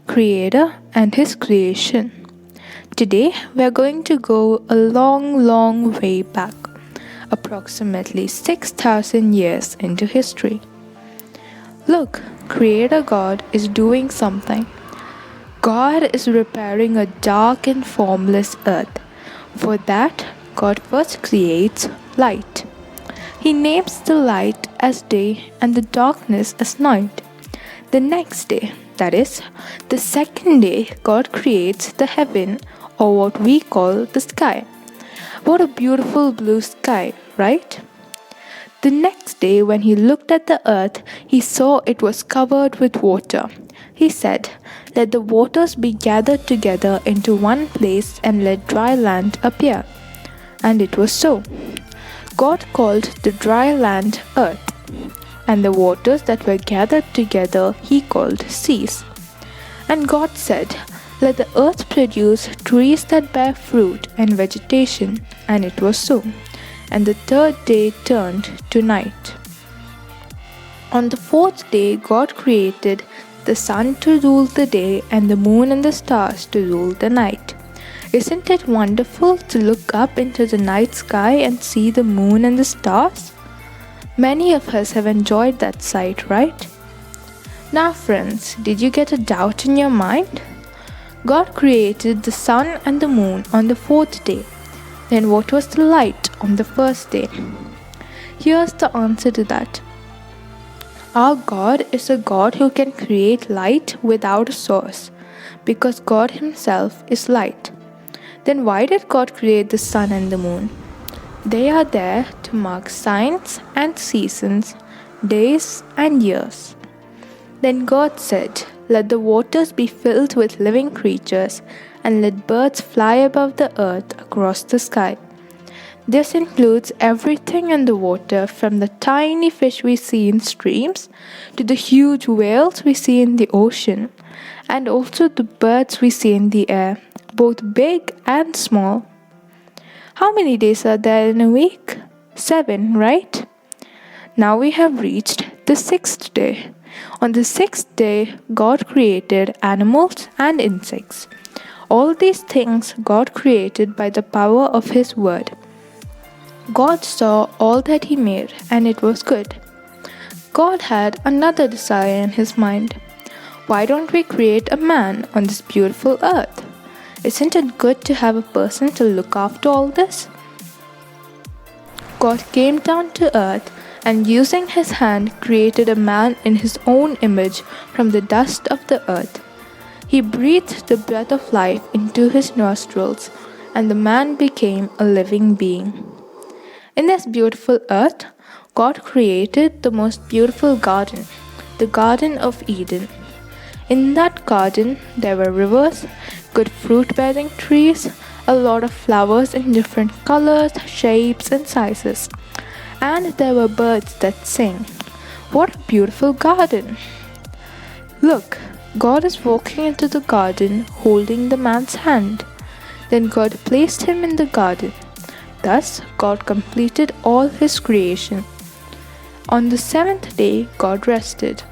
Creator and His creation. Today we are going to go a long way back, approximately 6,000 years into history. Look, Creator God is doing something. God is repairing a dark and formless earth. For that, God first creates light. He names the light as day and the darkness as night. The next day, that is, the second day, God creates the heaven, or what we call the sky. What a beautiful blue sky, right? The next day, when he looked at the earth, he saw it was covered with water. He said, "Let the waters be gathered together into one place and let dry land appear." And it was so. God called the dry land earth, and the waters that were gathered together he called seas. And God said, "Let the earth produce trees that bear fruit and vegetation." And it was so. And the third day turned to night. On the fourth day, God created the sun to rule the day and the moon and the stars to rule the night. Isn't it wonderful to look up into the night sky and see the moon and the stars? Many of us have enjoyed that sight, right? Now friends, did you get a doubt in your mind? God created the sun and the moon on the fourth day. Then what was the light on the first day? Here's the answer to that. Our God is a God who can create light without a source, because God Himself is light. Then why did God create the sun and the moon? They are there to mark signs and seasons, days and years. Then God said, "Let the waters be filled with living creatures, and let birds fly above the earth across the sky." This includes everything in the water, from the tiny fish we see in streams to the huge whales we see in the ocean, and also the birds we see in the air, both big and small. How many days are there in a week? 7, right? Now we have reached the 6th day. On the 6th day, God created animals and insects. All these things God created by the power of His word. God saw all that He made, and it was good. God had another desire in His mind. Why don't we create a man on this beautiful earth? Isn't it good to have a person to look after all this? God came down to earth and using His hand created a man in His own image from the dust of the earth. He breathed the breath of life into his nostrils, and the man became a living being. In this beautiful earth, God created the most beautiful garden, the Garden of Eden. In that garden, there were rivers, good fruit-bearing trees, a lot of flowers in different colors, shapes, and sizes. And there were birds that sing. What a beautiful garden! Look, God is walking into the garden holding the man's hand. Then God placed him in the garden. Thus, God completed all His creation. On the 7th day, God rested.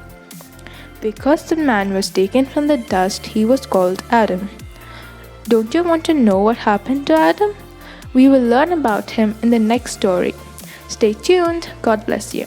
Because the man was taken from the dust, he was called Adam. Don't you want to know what happened to Adam? We will learn about him in the next story. Stay tuned. God bless you.